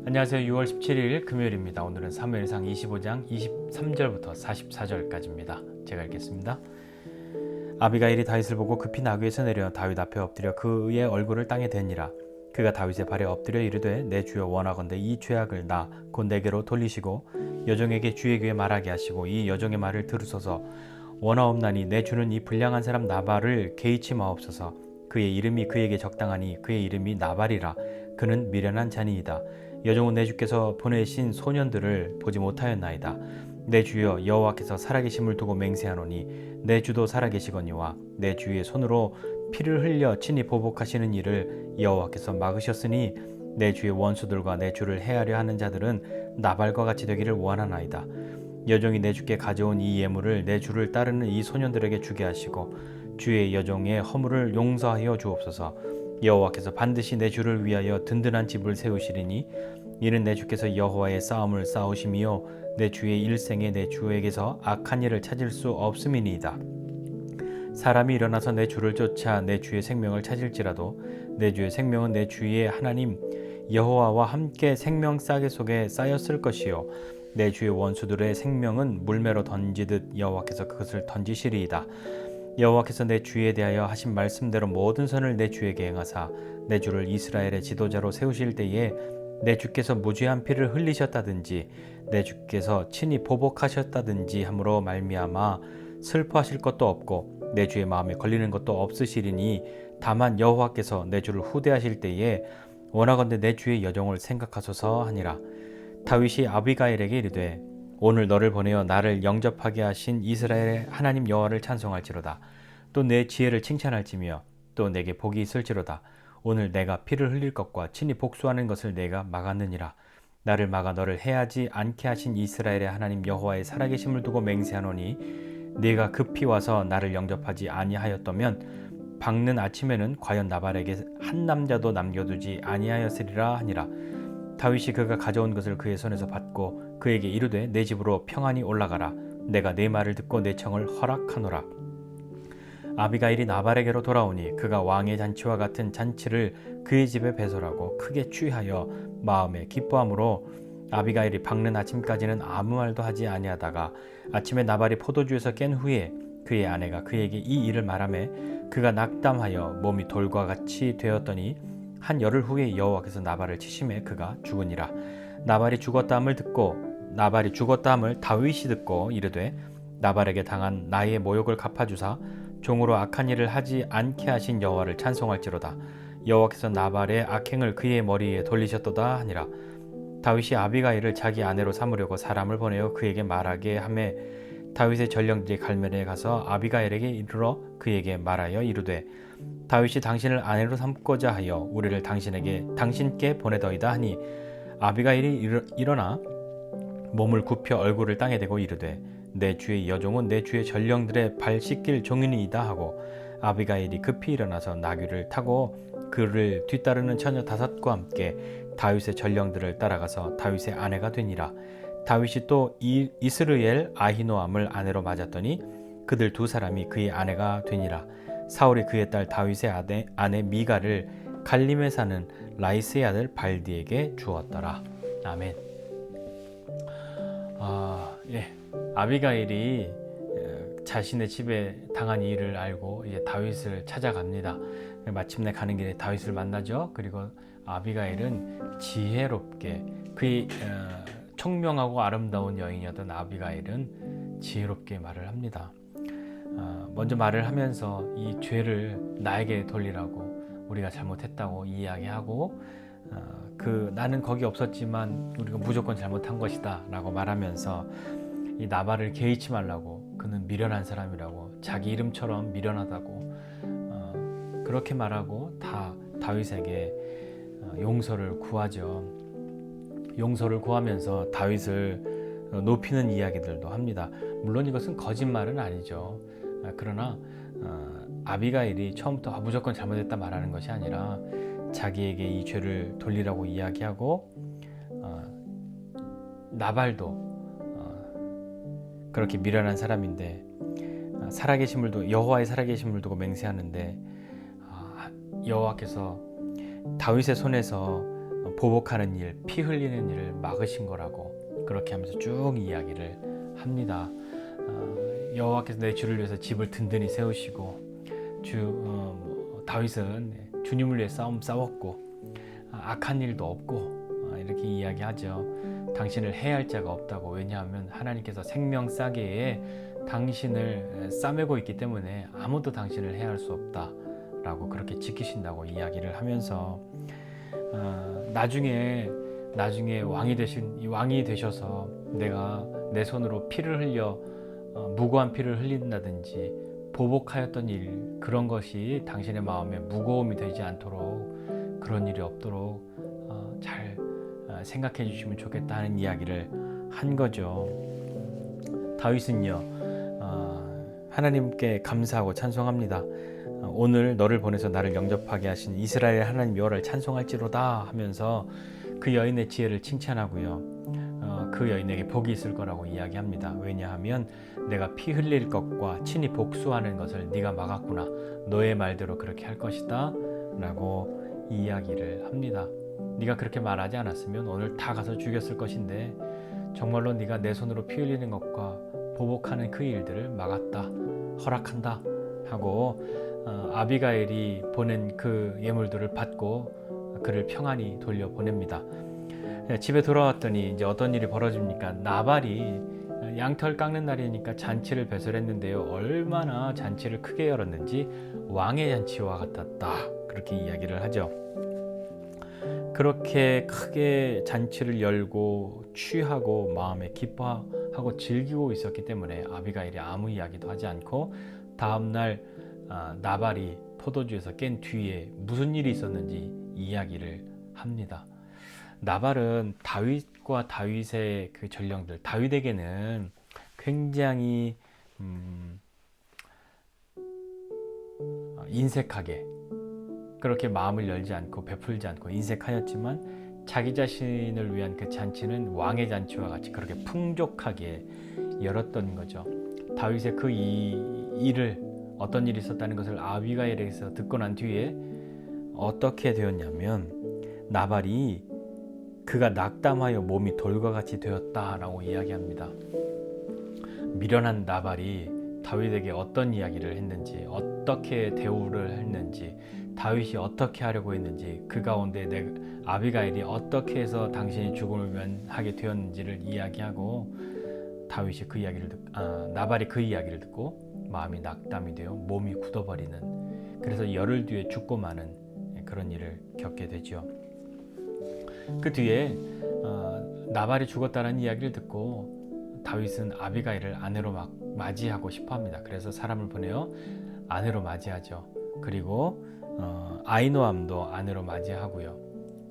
안녕하세요. 6월 17일 금요일입니다. 오늘은 사무엘상 25장 23절부터 44절까지입니다. 제가 읽겠습니다. 아비가일이 다윗을 보고 급히 나귀에서 내려 다윗 앞에 엎드려 그의 얼굴을 땅에 대니라. 그가 다윗의 발에 엎드려 이르되 내 주여 원하건대 이 죄악을 나 곧 내게로 돌리시고 여종에게 주의 귀에 말하게 하시고 이 여종의 말을 들으소서. 원하옵나니 내 주는 이 불량한 사람 나발을 개의치 마옵소서. 그의 이름이 그에게 적당하니 그의 이름이 나발이라. 그는 미련한 자니이다. 여종은 내 주께서 보내신 소년들을 보지 못하였나이다. 내 주여 여호와께서 살아계심을 두고 맹세하노니 내 주도 살아계시거니와 내 주의 손으로 피를 흘려 친히 보복하시는 일을 여호와께서 막으셨으니 내 주의 원수들과 내 주를 해하려 하는 자들은 나발과 같이 되기를 원하나이다. 여종이 내 주께 가져온 이 예물을 내 주를 따르는 이 소년들에게 주게 하시고 주의 여종의 허물을 용서하여 주옵소서. 여호와께서 반드시 내 주를 위하여 든든한 집을 세우시리니 이는 내 주께서 여호와의 싸움을 싸우심이요 내 주의 일생에 내 주에게서 악한 일을 찾을 수 없음이니이다. 사람이 일어나서 내 주를 쫓아 내 주의 생명을 찾을지라도 내 주의 생명은 내 주의 하나님 여호와와 함께 생명 싸개 속에 쌓였을 것이요 내 주의 원수들의 생명은 물매로 던지듯 여호와께서 그것을 던지시리이다. 여호와께서 내 주에 대하여 하신 말씀대로 모든 선을 내 주에게 행하사 내 주를 이스라엘의 지도자로 세우실 때에 내 주께서 무죄한 피를 흘리셨다든지 내 주께서 친히 보복하셨다든지 함으로 말미암아 슬퍼하실 것도 없고 내 주의 마음에 걸리는 것도 없으시리니 다만 여호와께서 내 주를 후대하실 때에 원하건대 내 주의 여종을 생각하소서 하니라. 다윗이 아비가일에게 이르되 오늘 너를 보내어 나를 영접하게 하신 이스라엘의 하나님 여호와를 찬송할지로다. 또 내 지혜를 칭찬할지며 또 내게 복이 있을지로다. 오늘 내가 피를 흘릴 것과 친히 복수하는 것을 내가 막았느니라. 나를 막아 너를 해하지 않게 하신 이스라엘의 하나님 여호와의 살아계심을 두고 맹세하노니 네가 급히 와서 나를 영접하지 아니하였다면 밝는 아침에는 과연 나발에게 한 남자도 남겨두지 아니하였으리라 하니라. 다윗이 그가 가져온 것을 그의 손에서 받고 그에게 이르되 내 집으로 평안히 올라가라. 내가 네 말을 듣고 내 청을 허락하노라. 아비가일이 나발에게로 돌아오니 그가 왕의 잔치와 같은 잔치를 그의 집에 배설하고 크게 취하여 마음에 기뻐함으로 아비가일이 밝는 아침까지는 아무 말도 하지 아니하다가 아침에 나발이 포도주에서 깬 후에 그의 아내가 그에게 이 일을 말하매 그가 낙담하여 몸이 돌과 같이 되었더니 한 열흘 후에 여호와께서 나발을 치심에 그가 죽으니라. 나발이 죽었다함을 다윗이 듣고 이르되 나발에게 당한 나의 모욕을 갚아주사 종으로 악한 일을 하지 않게 하신 여호와를 찬송할지로다. 여호와께서 나발의 악행을 그의 머리에 돌리셨도다 하니라. 다윗이 아비가일을 자기 아내로 삼으려고 사람을 보내어 그에게 말하게 하매 다윗의 전령들이 갈멜에 가서 아비가일에게 이르러 그에게 말하여 이르되 다윗이 당신을 아내로 삼고자 하여 우리를 당신께 보내더이다 하니 아비가일이 일어나 몸을 굽혀 얼굴을 땅에 대고 이르되 내 주의 여종은 내 주의 전령들의 발 씻길 종이니이다 하고 아비가일이 급히 일어나서 나귀를 타고 그를 뒤따르는 처녀 다섯과 함께 다윗의 전령들을 따라가서 다윗의 아내가 되니라. 다윗이 또 이스르엘 아히노암을 아내로 맞았더니 그들 두 사람이 그의 아내가 되니라. 사울이 그의 딸 다윗의 아내 미가를 갈림에 사는 라이스의 아들 발디에게 주었더라. 아멘. 아비가일이 자신의 집에 당한 일을 알고 이제 다윗을 찾아갑니다. 마침내 가는 길에 다윗을 만나죠. 그리고 아비가일은 지혜롭게 그의 청명하고 아름다운 여인이었던 아비가일은 지혜롭게 말을 합니다. 먼저 말을 하면서 이 죄를 나에게 돌리라고 우리가 잘못했다고 이야기하고 나는 거기 없었지만 우리가 무조건 잘못한 것이다 라고 말하면서 이 나발을 개의치 말라고 그는 미련한 사람이라고 자기 이름처럼 미련하다고 그렇게 말하고 다윗에게 용서를 구하죠. 용서를 구하면서 다윗을 높이는 이야기들도 합니다. 물론 이것은 거짓말은 아니죠. 그러나 아비가일이 처음부터 무조건 잘못했다 말하는 것이 아니라 자기에게 이 죄를 돌리라고 이야기하고 나발도 그렇게 미련한 사람인데 여호와의 살아계심을 두고 맹세하는데 여호와께서 다윗의 손에서 보복하는 일, 피 흘리는 일을 막으신 거라고 그렇게 하면서 쭉 이야기를 합니다. 여호와께서 내 주를 위해서 집을 든든히 세우시고 다윗은 주님을 위해 싸웠고 악한 일도 없고 이렇게 이야기하죠. 당신을 해할 자가 없다고. 왜냐하면 하나님께서 생명싸개에 당신을 싸매고 있기 때문에 아무도 당신을 해할 수 없다라고 그렇게 지키신다고 이야기를 하면서 나중에 왕이 되셔서 내가 내 손으로 피를 흘려 무고한 피를 흘린다든지 보복하였던 일, 그런 것이 당신의 마음에 무거움이 되지 않도록, 그런 일이 없도록 잘 생각해 주시면 좋겠다는 이야기를 한 거죠. 다윗은요, 하나님께 감사하고 찬송합니다. 오늘 너를 보내서 나를 영접하게 하신 이스라엘 하나님 여호와를 찬송할지로다 하면서 그 여인의 지혜를 칭찬하고요. 그 여인에게 복이 있을 거라고 이야기합니다. 왜냐하면 내가 피 흘릴 것과 친히 복수하는 것을 네가 막았구나. 너의 말대로 그렇게 할 것이다 라고 이야기를 합니다. 네가 그렇게 말하지 않았으면 오늘 다 가서 죽였을 것인데 정말로 네가 내 손으로 피 흘리는 것과 보복하는 그 일들을 막았다, 허락한다 하고 아비가일이 보낸 그 예물들을 받고 그를 평안히 돌려보냅니다. 집에 돌아왔더니 이제 어떤 일이 벌어집니까? 나발이 양털 깎는 날이니까 잔치를 배설했는데요. 얼마나 잔치를 크게 열었는지 왕의 잔치와 같았다. 그렇게 이야기를 하죠. 그렇게 크게 잔치를 열고 취하고 마음에 기뻐하고 즐기고 있었기 때문에 아비가일이 아무 이야기도 하지 않고 다음날 나발이 포도주에서 깬 뒤에 무슨 일이 있었는지 이야기를 합니다. 나발은 다윗과 다윗의 그 전령들, 다윗에게는 굉장히 인색하게 그렇게 마음을 열지 않고 베풀지 않고 인색하였지만 자기 자신을 위한 그 잔치는 왕의 잔치와 같이 그렇게 풍족하게 열었던 거죠. 다윗의 그 일을 어떤 일이 있었다는 것을 아비가일에게서 듣고 난 뒤에 어떻게 되었냐면 나발이 그가 낙담하여 몸이 돌과 같이 되었다라고 이야기합니다. 미련한 나발이 다윗에게 어떤 이야기를 했는지, 어떻게 대우를 했는지, 다윗이 어떻게 하려고 했는지, 그 가운데 아비가일이 어떻게 해서 당신이 죽음을 면하게 되었는지를 이야기하고 다윗이 나발이 그 이야기를 듣고 마음이 낙담이 되어 몸이 굳어버리는, 그래서 열흘 뒤에 죽고 마는 그런 일을 겪게 되죠. 그 뒤에 나발이 죽었다는 이야기를 듣고 다윗은 아비가일을 아내로 맞이하고 싶어합니다. 그래서 사람을 보내어 아내로 맞이하죠. 그리고 아히노암도 아내로 맞이하고요.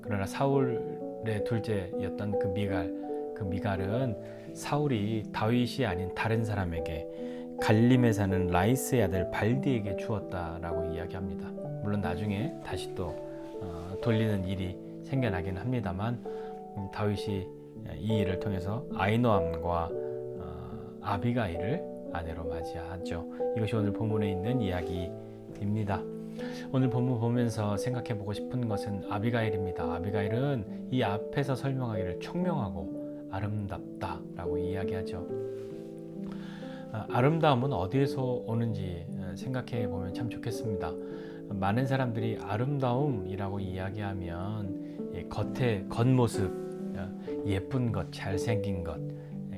그러나 사울의 둘째였던 그 미갈은 사울이 다윗이 아닌 다른 사람에게 갈림에 사는 라이스의 아들 발디에게 주었다라고 이야기합니다. 물론 나중에 다시 또 돌리는 일이 생겨나긴 합니다만 다윗이 이 일을 통해서 아히노암과 아비가일을 아내로 맞이하죠. 이것이 오늘 본문에 있는 이야기입니다. 오늘 본문 보면서 생각해 보고 싶은 것은 아비가일입니다. 아비가일은 이 앞에서 설명하기를 총명하고 아름답다라고 이야기하죠. 아름다움은 어디에서 오는지 생각해 보면 참 좋겠습니다. 많은 사람들이 아름다움이라고 이야기하면 겉모습, 예쁜 것, 잘생긴 것,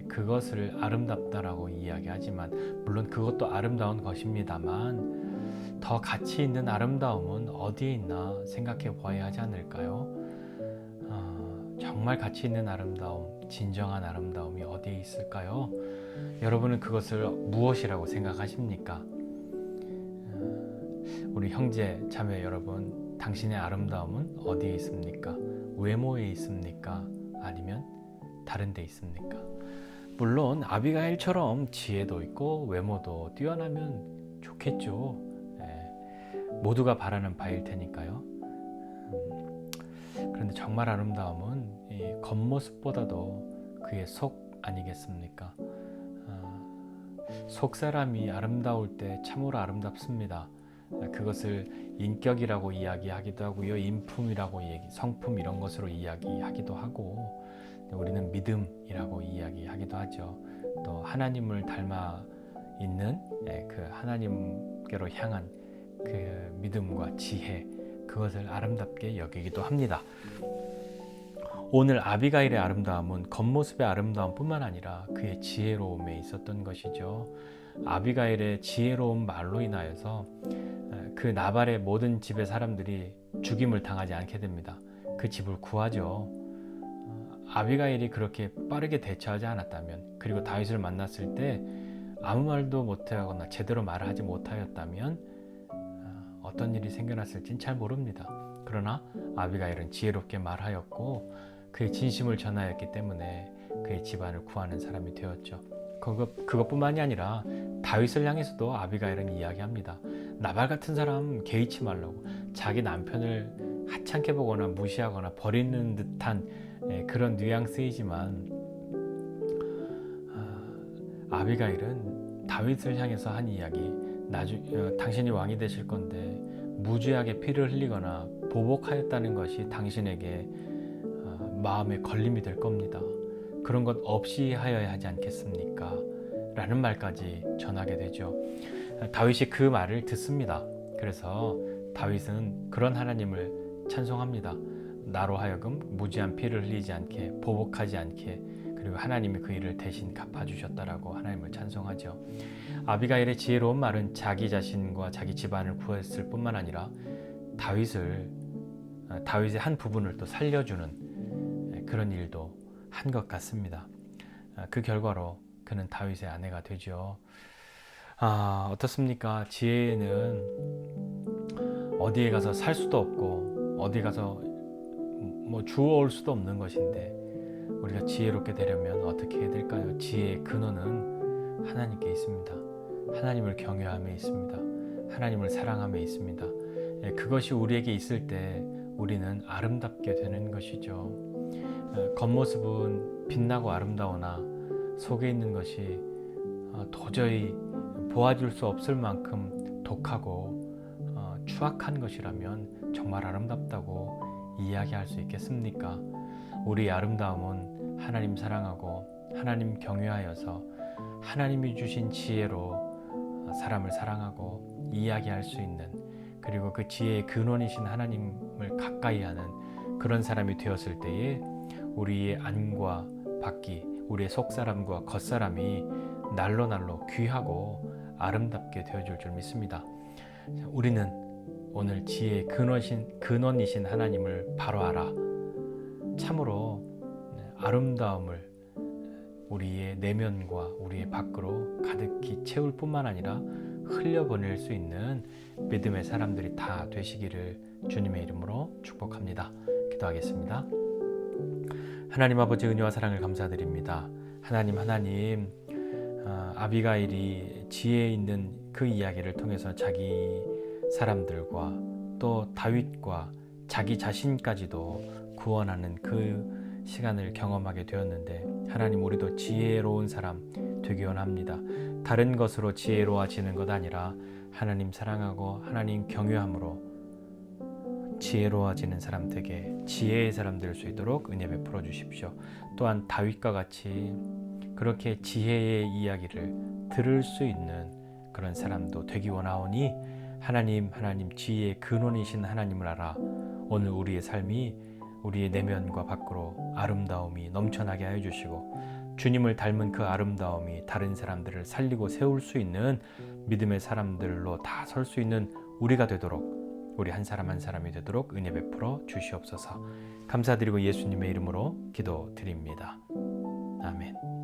그것을 아름답다라고 이야기하지만 물론 그것도 아름다운 것입니다만 더 가치 있는 아름다움은 어디에 있나 생각해 보아야 하지 않을까요? 정말 가치 있는 아름다움, 진정한 아름다움이 어디에 있을까요? 여러분은 그것을 무엇이라고 생각하십니까? 우리 형제 자매 여러분, 당신의 아름다움은 어디에 있습니까? 외모에 있습니까? 아니면 다른 데 있습니까? 물론 아비가일처럼 지혜도 있고 외모도 뛰어나면 좋겠죠. 모두가 바라는 바일 테니까요. 그런데 정말 아름다움은 이 겉모습보다도 그의 속 아니겠습니까? 속 사람이 아름다울 때 참으로 아름답습니다. 그것을 인격이라고 이야기하기도 하고요. 인품이라고 성품 이런 것으로 이야기하기도 하고, 우리는 믿음이라고 이야기하기도 하죠. 또 하나님을 닮아 있는 그 하나님께로 향한 그 믿음과 지혜, 그것을 아름답게 여기기도 합니다. 오늘 아비가일의 아름다움은 겉모습의 아름다움뿐만 아니라 그의 지혜로움에 있었던 것이죠. 아비가일의 지혜로운 말로 인하여서 그 나발의 모든 집의 사람들이 죽임을 당하지 않게 됩니다. 그 집을 구하죠. 아비가일이 그렇게 빠르게 대처하지 않았다면, 그리고 다윗을 만났을 때 아무 말도 못하거나 제대로 말하지 못하였다면 어떤 일이 생겨났을진 잘 모릅니다. 그러나 아비가일은 지혜롭게 말하였고 그의 진심을 전하였기 때문에 그의 집안을 구하는 사람이 되었죠. 그것뿐만이 아니라 다윗을 향해서도 아비가일은 이야기합니다. 나발 같은 사람 개의치 말라고. 자기 남편을 하찮게 보거나 무시하거나 버리는 듯한 그런 뉘앙스이지만, 아비가일은 다윗을 향해서 한 이야기, 당신이 왕이 되실 건데 무죄하게 피를 흘리거나 보복하였다는 것이 당신에게 마음에 걸림이 될 겁니다. 그런 것 없이 하여야 하지 않겠습니까? 라는 말까지 전하게 되죠. 다윗이 그 말을 듣습니다. 그래서 다윗은 그런 하나님을 찬송합니다. 나로 하여금 무지한 피를 흘리지 않게, 보복하지 않게, 그리고 하나님이 그 일을 대신 갚아주셨다라고 하나님을 찬송하죠. 아비가일의 지혜로운 말은 자기 자신과 자기 집안을 구했을 뿐만 아니라 다윗의 한 부분을 또 살려주는 그런 일도 한 것 같습니다. 그 결과로 그는 다윗의 아내가 되죠. 어떻습니까? 지혜는 어디에 가서 살 수도 없고 어디 가서 주워올 수도 없는 것인데, 우리가 지혜롭게 되려면 어떻게 해야 될까요? 지혜의 근원은 하나님께 있습니다. 하나님을 경외함에 있습니다. 하나님을 사랑함에 있습니다. 그것이 우리에게 있을 때 우리는 아름답게 되는 것이죠. 겉모습은 빛나고 아름다우나 속에 있는 것이 도저히 보아줄 수 없을 만큼 독하고 추악한 것이라면 정말 아름답다고 이야기할 수 있겠습니까? 우리의 아름다움은 하나님 사랑하고 하나님 경외하여서 하나님이 주신 지혜로 사람을 사랑하고 이야기할 수 있는, 그리고 그 지혜의 근원이신 하나님을 가까이 하는 그런 사람이 되었을 때에 우리의 안과 밖이, 우리의 속사람과 겉사람이 날로 날로 귀하고 아름답게 되어줄 줄 믿습니다. 우리는 오늘 지혜의 근원이신 하나님을 바로 알아 참으로 아름다움을 우리의 내면과 우리의 밖으로 가득히 채울 뿐만 아니라 흘려보낼 수 있는 믿음의 사람들이 다 되시기를 주님의 이름으로 축복합니다. 기도하겠습니다. 하나님 아버지, 은혜와 사랑을 감사드립니다. 하나님, 아비가일이 지혜 있는 그 이야기를 통해서 자기 사람들과 또 다윗과 자기 자신까지도 구원하는 그 시간을 경험하게 되었는데, 하나님, 우리도 지혜로운 사람 되기 원합니다. 다른 것으로 지혜로워지는 것 아니라 하나님 사랑하고 하나님 경외함으로 지혜로워지는 사람 되게, 지혜의 사람 될 수 있도록 은혜 베풀어 주십시오. 또한 다윗과 같이 그렇게 지혜의 이야기를 들을 수 있는 그런 사람도 되기 원하오니, 하나님 지혜의 근원이신 하나님을 알아 오늘 우리의 삶이, 우리의 내면과 밖으로 아름다움이 넘쳐나게 하여 주시고, 주님을 닮은 그 아름다움이 다른 사람들을 살리고 세울 수 있는 믿음의 사람들로 다 설 수 있는 우리가 되도록, 우리 한 사람 한 사람이 되도록 은혜 베풀어 주시옵소서. 감사드리고 예수님의 이름으로 기도드립니다. 아멘.